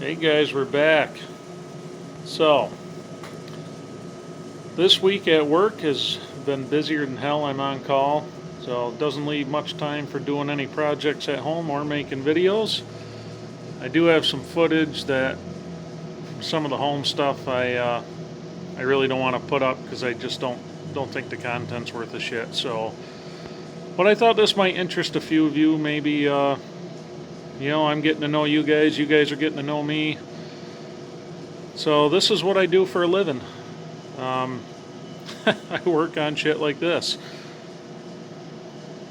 Hey guys, we're back. So, this week at work has been busier than hell. I'm on call, so it doesn't leave much time for doing any projects at home or making videos. I do have some footage that some of the home stuff I really don't want to put up because I just don't think the content's worth a shit. So, but I thought this might interest a few of you. Maybe I'm getting to know you guys are getting to know me. So this is what I do for a living. I work on shit like this.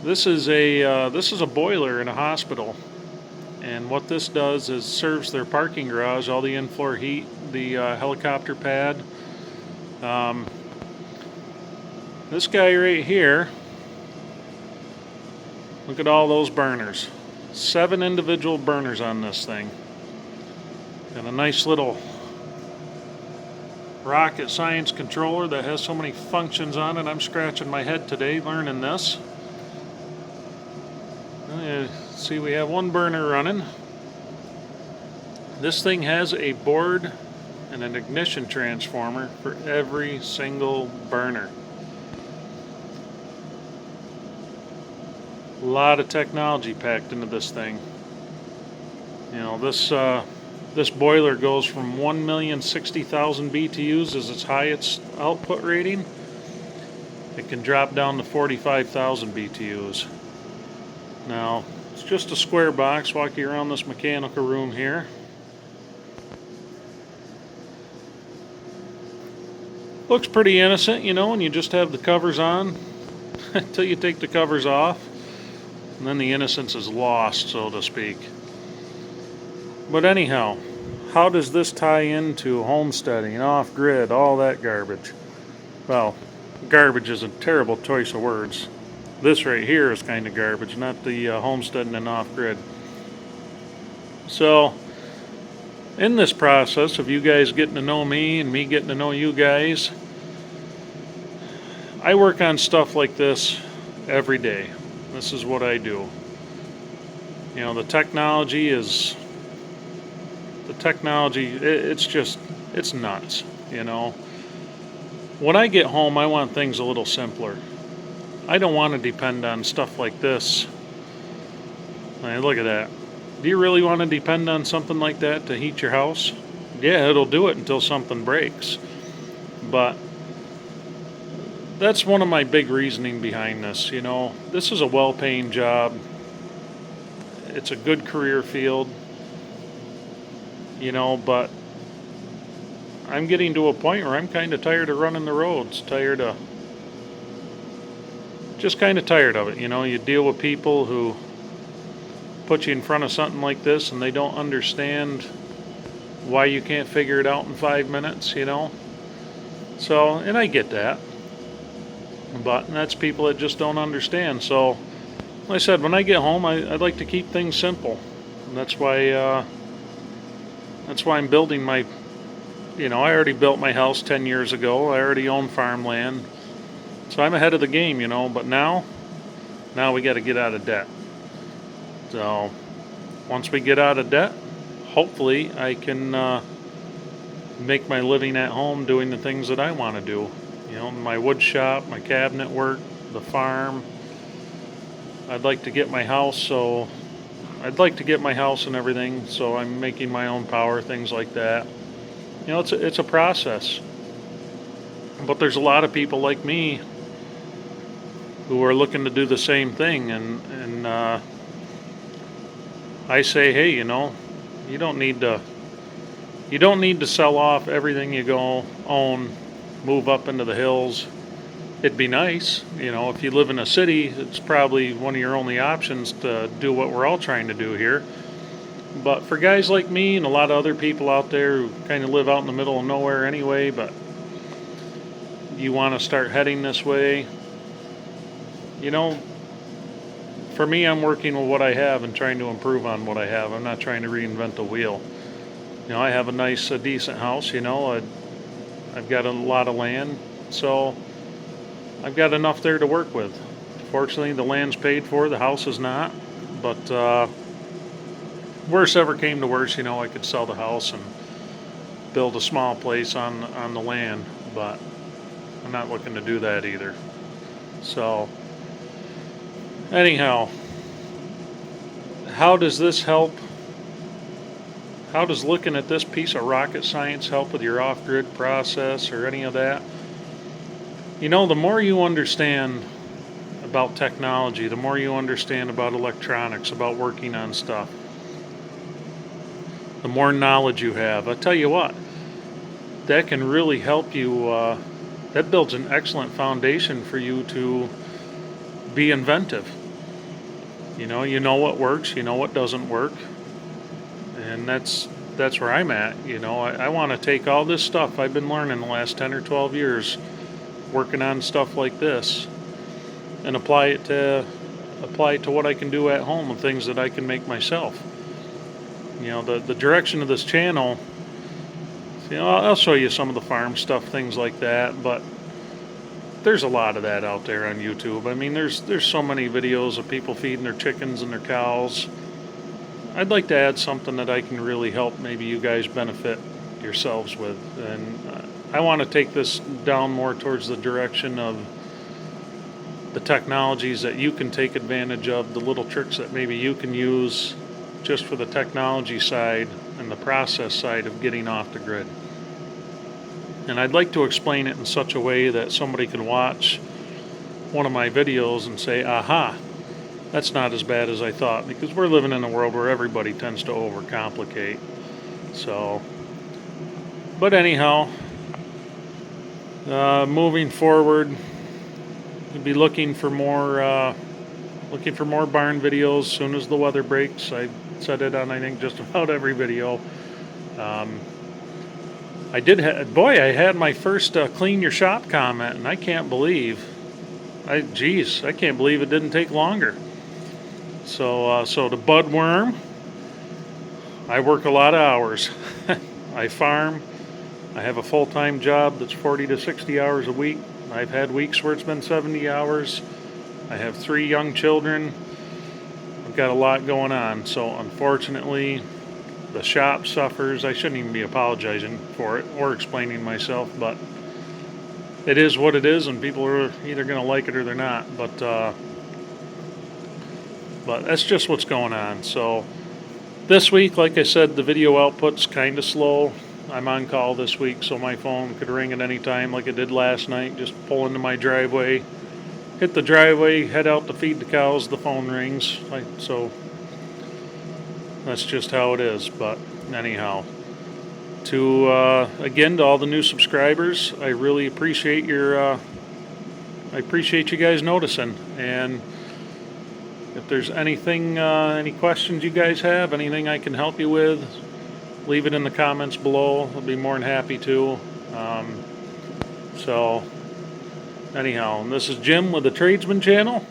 This is a boiler in a hospital, and what this does is serves their parking garage, all the in-floor heat, the helicopter pad. This guy right here, look at all those burners. 7 individual burners on this thing, and a nice little rocket science controller that has so many functions on it. I'm scratching my head today learning this. See, we have one burner running. This thing has a board and an ignition transformer for every single burner. A lot of technology packed into this thing. You know, this boiler goes from 1,060,000 BTUs as its highest output rating. It can drop down to 45,000 BTUs. Now, it's just a square box. Walk you around this mechanical room here. Looks pretty innocent, and you just have the covers on until you take the covers off. And then the innocence is lost, so to speak. But anyhow, how does this tie into homesteading, off-grid, all that garbage? Well, garbage is a terrible choice of words. This right here is kind of garbage, not the homesteading and off-grid. So, in this process of you guys getting to know me and me getting to know you guys, I work on stuff like this every day. This is what I do. The technology, it's nuts, When I get home, I want things a little simpler. I don't want to depend on stuff like this. Hey, look at that. Do you really want to depend on something like that to heat your house? Yeah, it'll do it until something breaks. But that's one of my big reasoning behind this. This is a well-paying job. It's a good career field. But I'm getting to a point where I'm kind of tired of running the roads. Just kind of tired of it. You deal with people who put you in front of something like this and they don't understand why you can't figure it out in 5 minutes, So, and I get that. But that's people that just don't understand. So, like I said, when I get home, I'd like to keep things simple. And that's why I'm building my, I already built my house 10 years ago. I already own farmland. So I'm ahead of the game, But now we got to get out of debt. So once we get out of debt, hopefully I can make my living at home doing the things that I want to do. My wood shop, my cabinet work, the farm. I'd like to get my house and everything, so I'm making my own power, things like that. It's a process. But there's a lot of people like me who are looking to do the same thing, and I say, hey, you don't need to sell off everything you own, move up into the hills. It'd be nice, if you live in a city, it's probably one of your only options to do what we're all trying to do here. But for guys like me and a lot of other people out there who kind of live out in the middle of nowhere anyway, but you want to start heading this way, for me, I'm working with what I have and trying to improve on what I have. I'm not trying to reinvent the wheel. I have a nice, decent house, I've got a lot of land, so I've got enough there to work with. Fortunately, the land's paid for, the house is not, but worst ever came to worst, I could sell the house and build a small place on the land, but I'm not looking to do that either. So anyhow, how does this help? How does looking at this piece of rocket science help with your off-grid process or any of that? The more you understand about technology, the more you understand about electronics, about working on stuff, the more knowledge you have. I tell you what, that can really help you. That builds an excellent foundation for you to be inventive. You know what works, you know what doesn't work, and that's where I'm at. I want to take all this stuff I've been learning the last 10 or 12 years, working on stuff like this, and apply it to what I can do at home and things that I can make myself. The direction of this channel. I'll show you some of the farm stuff, things like that, but there's a lot of that out there on YouTube. I mean, there's so many videos of people feeding their chickens and their cows. I'd like to add something that I can really help maybe you guys benefit yourselves with, and I want to take this down more towards the direction of the technologies that you can take advantage of, the little tricks that maybe you can use just for the technology side and the process side of getting off the grid. And I'd like to explain it in such a way that somebody can watch one of my videos and say, aha, that's not as bad as I thought, because we're living in a world where everybody tends to overcomplicate. So, but anyhow, moving forward, we'll be looking for more barn videos as soon as the weather breaks. I said it on, I think, just about every video. I had my first clean your shop comment, and I can't believe it didn't take longer. So the budworm, I work a lot of hours. I farm. I have a full-time job that's 40 to 60 hours a week. I've had weeks where it's been 70 hours. I have 3 young children. I've got a lot going on. So unfortunately, the shop suffers. I shouldn't even be apologizing for it or explaining myself, but it is what it is, and people are either going to like it or they're not. But that's just what's going on. So this week, like I said, the video output's kind of slow. I'm on call this week, so my phone could ring at any time like it did last night. Just pull into my driveway, hit the driveway, head out to feed the cows, the phone rings. So that's just how it is. But anyhow, again, to all the new subscribers, I really appreciate I appreciate you guys noticing. And if there's anything, any questions you guys have, anything I can help you with, leave it in the comments below. I'll be more than happy to. So anyhow, this is Jim with the Tradesman Channel.